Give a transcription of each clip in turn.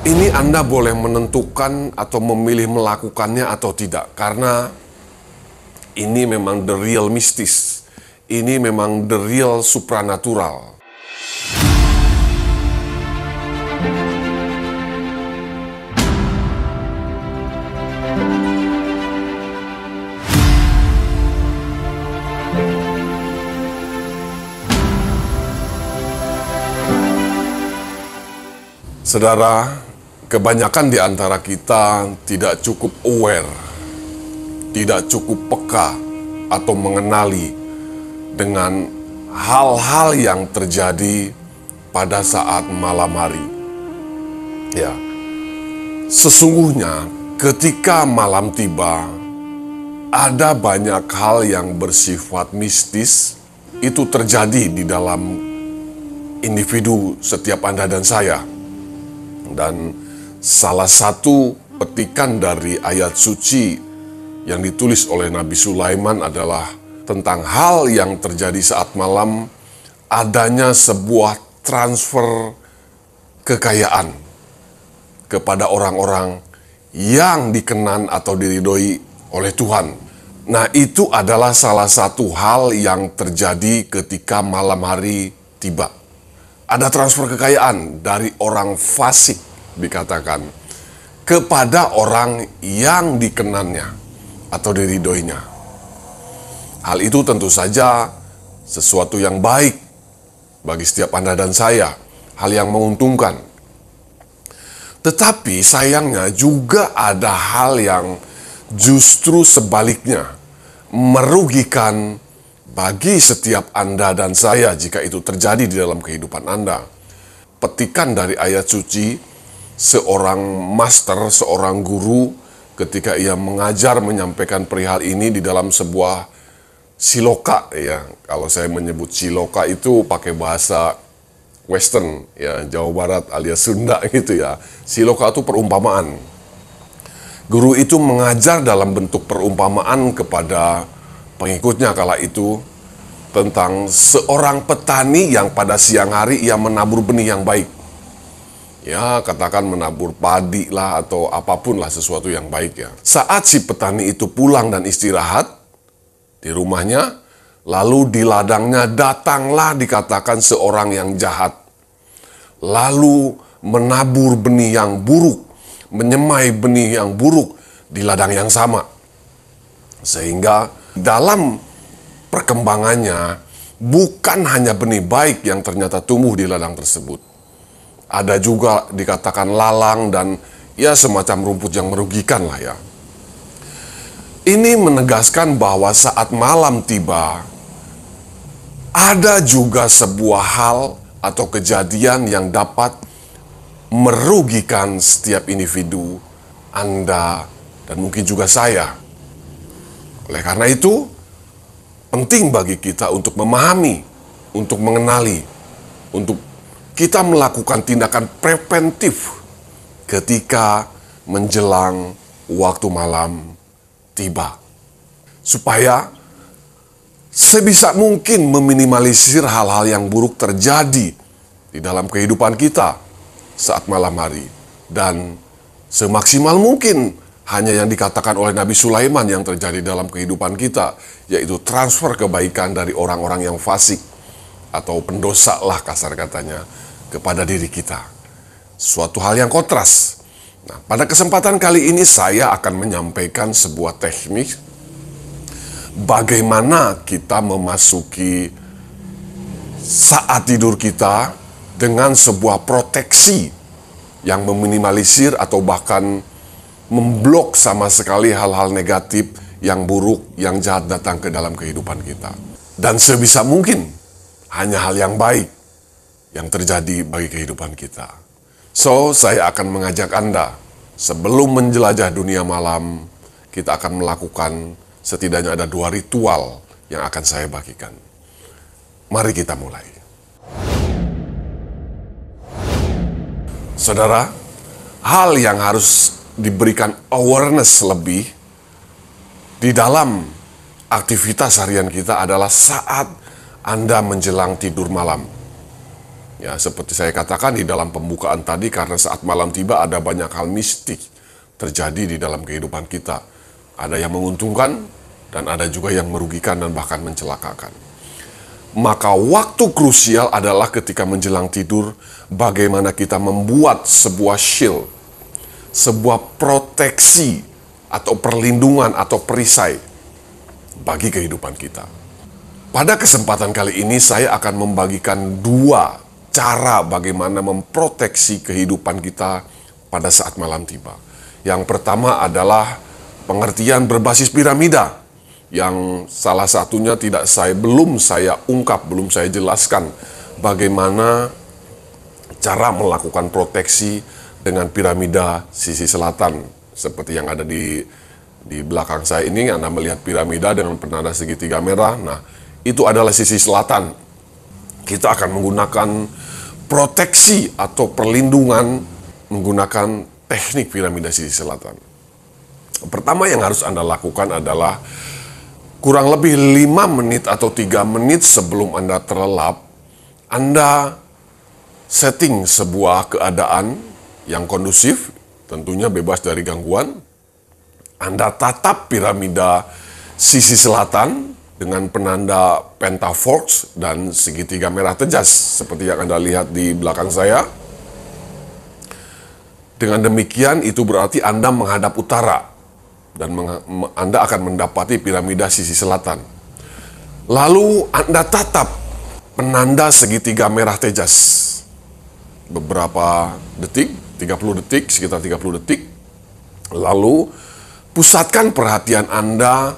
Ini Anda boleh menentukan atau memilih melakukannya atau tidak, karena ini memang the real mistis. Ini memang the real supranatural. Saudara, kebanyakan di antara kita tidak cukup aware, tidak cukup peka atau mengenali dengan hal-hal yang terjadi pada saat malam hari. Ya, sesungguhnya ketika malam tiba, ada banyak hal yang bersifat mistis itu terjadi di dalam individu setiap Anda dan saya. Dan salah satu petikan dari ayat suci yang ditulis oleh Nabi Sulaiman adalah tentang hal yang terjadi saat malam, adanya sebuah transfer kekayaan kepada orang-orang yang dikenan atau diridhoi oleh Tuhan. Nah, itu adalah salah satu hal yang terjadi ketika malam hari tiba. Ada transfer kekayaan dari orang fasik, dikatakan, kepada orang yang dikenannya atau diridhoinya. Hal itu tentu saja sesuatu yang baik bagi setiap Anda dan saya, hal yang menguntungkan. Tetapi sayangnya juga ada hal yang justru sebaliknya merugikan bagi setiap Anda dan saya jika itu terjadi di dalam kehidupan Anda. Petikan dari ayat suci, seorang master, seorang guru, ketika ia mengajar menyampaikan perihal ini di dalam sebuah siloka, ya. Kalau saya menyebut siloka itu pakai bahasa Western, ya, Jawa Barat alias Sunda gitu ya. Siloka itu perumpamaan. Guru itu mengajar dalam bentuk perumpamaan kepada pengikutnya kala itu tentang seorang petani yang pada siang hari ia menabur benih yang baik. Ya, katakan menabur padi lah atau apapun lah, sesuatu yang baik ya. Saat si petani itu pulang dan istirahat di rumahnya, lalu di ladangnya datanglah dikatakan seorang yang jahat. Lalu menabur benih yang buruk, menyemai benih yang buruk di ladang yang sama. Sehingga dalam perkembangannya bukan hanya benih baik yang ternyata tumbuh di ladang tersebut. Ada juga dikatakan lalang dan ya semacam rumput yang merugikan lah ya. Ini menegaskan bahwa saat malam tiba, ada juga sebuah hal atau kejadian yang dapat merugikan setiap individu, Anda, dan mungkin juga saya. Oleh karena itu, penting bagi kita untuk memahami, untuk mengenali, untuk kita melakukan tindakan preventif ketika menjelang waktu malam tiba. Supaya sebisa mungkin meminimalisir hal-hal yang buruk terjadi di dalam kehidupan kita saat malam hari. Dan semaksimal mungkin hanya yang dikatakan oleh Nabi Sulaiman yang terjadi dalam kehidupan kita, yaitu transfer kebaikan dari orang-orang yang fasik atau pendosa lah kasar katanya kepada diri kita. Suatu hal yang kontras. Nah, pada kesempatan kali ini saya akan menyampaikan sebuah teknik bagaimana kita memasuki saat tidur kita dengan sebuah proteksi yang meminimalisir atau bahkan memblok sama sekali hal-hal negatif yang buruk, yang jahat datang ke dalam kehidupan kita. Dan sebisa mungkin hanya hal yang baik yang terjadi bagi kehidupan kita. So, saya akan mengajak Anda, sebelum menjelajah dunia malam, kita akan melakukan setidaknya ada 2 ritual yang akan saya bagikan. Mari kita mulai. Saudara, hal yang harus diberikan awareness lebih di dalam aktivitas harian kita adalah saat Anda menjelang tidur malam. Ya, seperti saya katakan di dalam pembukaan tadi, karena saat malam tiba ada banyak hal mistik terjadi di dalam kehidupan kita. Ada yang menguntungkan dan ada juga yang merugikan dan bahkan mencelakakan. Maka waktu krusial adalah ketika menjelang tidur, bagaimana kita membuat sebuah shield, sebuah proteksi atau perlindungan atau perisai bagi kehidupan kita. Pada kesempatan kali ini saya akan membagikan dua cara bagaimana memproteksi kehidupan kita pada saat malam tiba. Yang pertama adalah pengertian berbasis piramida, yang salah satunya belum saya ungkap, belum saya jelaskan bagaimana cara melakukan proteksi dengan piramida sisi selatan. Seperti yang ada di belakang saya ini, Anda melihat piramida dengan penanda segitiga merah. Nah, itu adalah sisi selatan. Kita akan menggunakan proteksi atau perlindungan menggunakan teknik piramida sisi selatan. Pertama yang harus Anda lakukan adalah kurang lebih 5 menit atau 3 menit sebelum Anda terlelap, Anda setting sebuah keadaan yang kondusif, tentunya bebas dari gangguan. Anda tatap piramida sisi selatan dengan penanda pentaforks dan segitiga merah tejas, seperti yang Anda lihat di belakang saya. Dengan demikian, itu berarti Anda menghadap utara, dan Anda akan mendapati piramida sisi selatan. Lalu Anda tatap penanda segitiga merah tejas beberapa detik, 30 detik, sekitar 30 detik. Lalu pusatkan perhatian Anda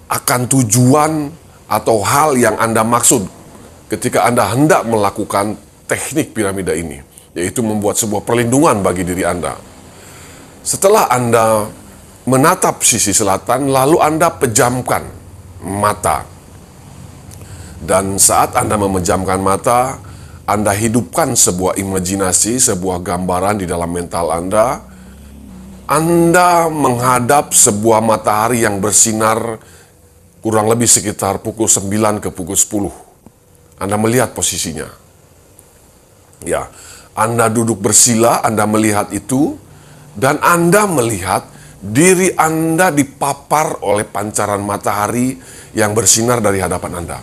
akan tujuan atau hal yang Anda maksud ketika Anda hendak melakukan teknik piramida ini, yaitu membuat sebuah perlindungan bagi diri Anda. Setelah Anda menatap sisi selatan, lalu Anda pejamkan mata. Dan saat Anda memejamkan mata, Anda hidupkan sebuah imajinasi, sebuah gambaran di dalam mental Anda. Anda menghadap sebuah matahari yang bersinar kurang lebih sekitar pukul 9 ke pukul 10. Anda melihat posisinya. Ya, Anda duduk bersila, Anda melihat itu, dan Anda melihat diri Anda dipapar oleh pancaran matahari yang bersinar dari hadapan Anda.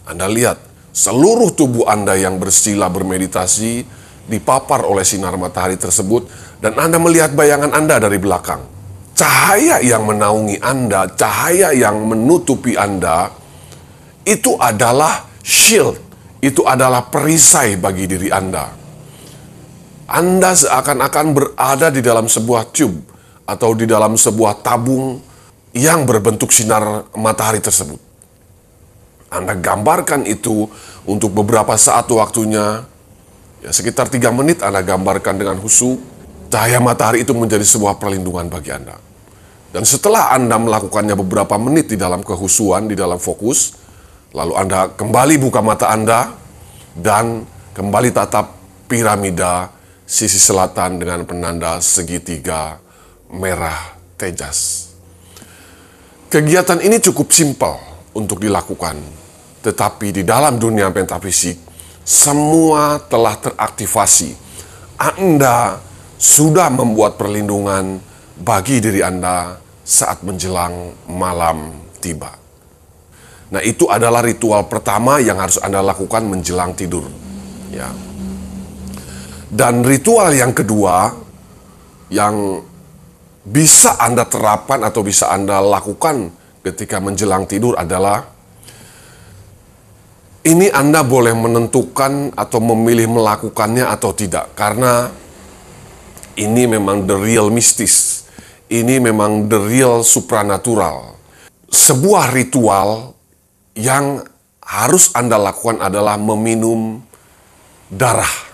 Anda lihat seluruh tubuh Anda yang bersila bermeditasi dipapar oleh sinar matahari tersebut, dan Anda melihat bayangan Anda dari belakang. Cahaya yang menaungi Anda, cahaya yang menutupi Anda, itu adalah shield, itu adalah perisai bagi diri Anda. Anda seakan-akan berada di dalam sebuah tube atau di dalam sebuah tabung yang berbentuk sinar matahari tersebut. Anda gambarkan itu untuk beberapa saat waktunya, ya sekitar 3 menit Anda gambarkan dengan khusyuk. Cahaya matahari itu menjadi sebuah perlindungan bagi Anda. Dan setelah Anda melakukannya beberapa menit di dalam kehusuan, di dalam fokus, lalu Anda kembali buka mata Anda dan kembali tatap piramida sisi selatan dengan penanda segitiga merah tejas. Kegiatan ini cukup simpel untuk dilakukan, tetapi di dalam dunia metafisik semua telah teraktivasi. Anda sudah membuat perlindungan bagi diri Anda saat menjelang malam tiba. Nah, itu adalah ritual pertama yang harus Anda lakukan menjelang tidur. Ya. Dan ritual yang kedua yang bisa Anda terapkan atau bisa Anda lakukan ketika menjelang tidur adalah ini Anda boleh menentukan atau memilih melakukannya atau tidak, karena ini memang the real mistis. Ini memang the real supranatural. Sebuah ritual yang harus Anda lakukan adalah meminum darah.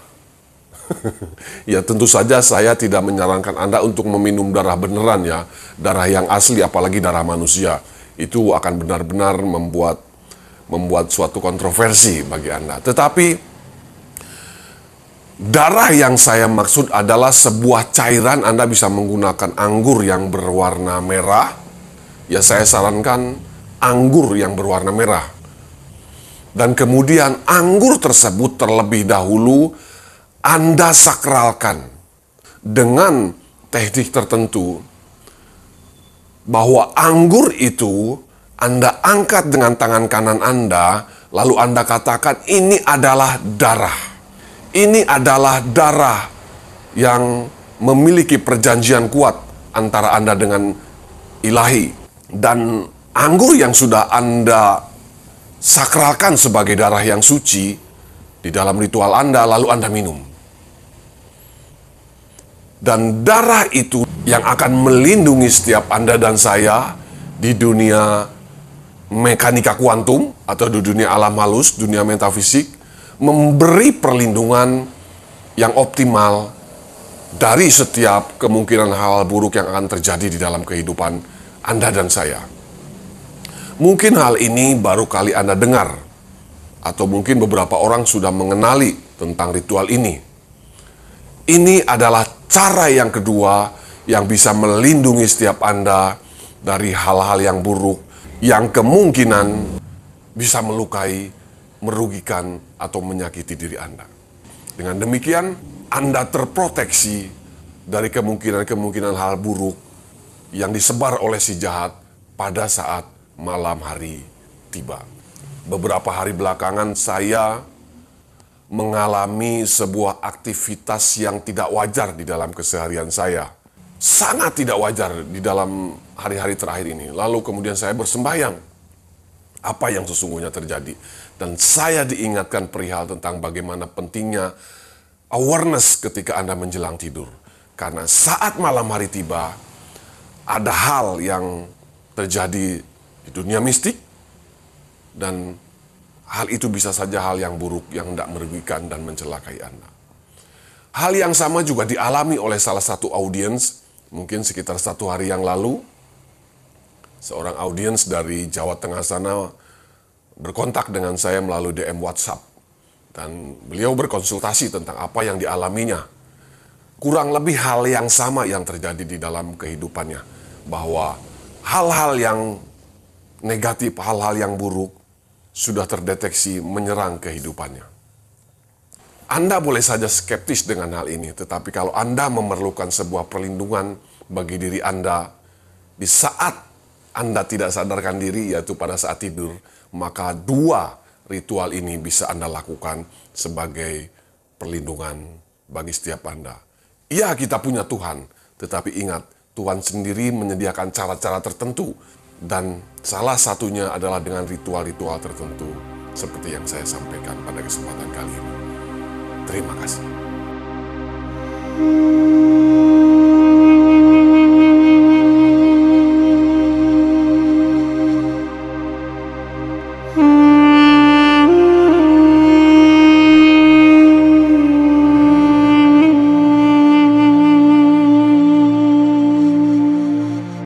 Ya, tentu saja saya tidak menyarankan Anda untuk meminum darah beneran ya. Darah yang asli, apalagi darah manusia. Itu akan benar-benar membuat suatu kontroversi bagi Anda. Tetapi darah yang saya maksud adalah sebuah cairan. Anda bisa menggunakan anggur yang berwarna merah. Ya, saya sarankan anggur yang berwarna merah. Dan kemudian anggur tersebut terlebih dahulu Anda sakralkan dengan teknik tertentu, bahwa anggur itu Anda angkat dengan tangan kanan Anda, lalu Anda katakan, ini adalah darah. Ini adalah darah yang memiliki perjanjian kuat antara Anda dengan ilahi. Dan anggur yang sudah Anda sakralkan sebagai darah yang suci di dalam ritual Anda, lalu Anda minum. Dan darah itu yang akan melindungi setiap Anda dan saya di dunia mekanika kuantum atau di dunia alam halus, dunia metafisik, memberi perlindungan yang optimal dari setiap kemungkinan hal buruk yang akan terjadi di dalam kehidupan Anda dan saya. Mungkin hal ini baru kali Anda dengar, atau mungkin beberapa orang sudah mengenali tentang ritual ini. Ini adalah cara yang kedua yang bisa melindungi setiap Anda dari hal-hal yang buruk, yang kemungkinan bisa melukai, merugikan, atau menyakiti diri Anda. Dengan demikian, Anda terproteksi dari kemungkinan-kemungkinan hal buruk yang disebar oleh si jahat pada saat malam hari tiba. Beberapa hari belakangan saya mengalami sebuah aktivitas yang tidak wajar di dalam keseharian saya. Sangat tidak wajar di dalam hari-hari terakhir ini. Lalu kemudian saya bersembahyang. Apa yang sesungguhnya terjadi? Dan saya diingatkan perihal tentang bagaimana pentingnya awareness ketika Anda menjelang tidur. Karena saat malam hari tiba, ada hal yang terjadi di dunia mistik, dan hal itu bisa saja hal yang buruk yang tidak merugikan dan mencelakai Anda. Hal yang sama juga dialami oleh salah satu audiens, mungkin sekitar 1 hari yang lalu. Seorang audiens dari Jawa Tengah sana berkontak dengan saya melalui DM WhatsApp. Dan beliau berkonsultasi tentang apa yang dialaminya. Kurang lebih hal yang sama yang terjadi di dalam kehidupannya. Bahwa hal-hal yang negatif, hal-hal yang buruk sudah terdeteksi menyerang kehidupannya. Anda boleh saja skeptis dengan hal ini, tetapi kalau Anda memerlukan sebuah perlindungan bagi diri Anda di saat Anda tidak sadarkan diri, yaitu pada saat tidur, maka 2 ritual ini bisa Anda lakukan sebagai perlindungan bagi setiap Anda. Ya, kita punya Tuhan, tetapi ingat, Tuhan sendiri menyediakan cara-cara tertentu. Dan salah satunya adalah dengan ritual-ritual tertentu seperti yang saya sampaikan pada kesempatan kali ini. Terima kasih.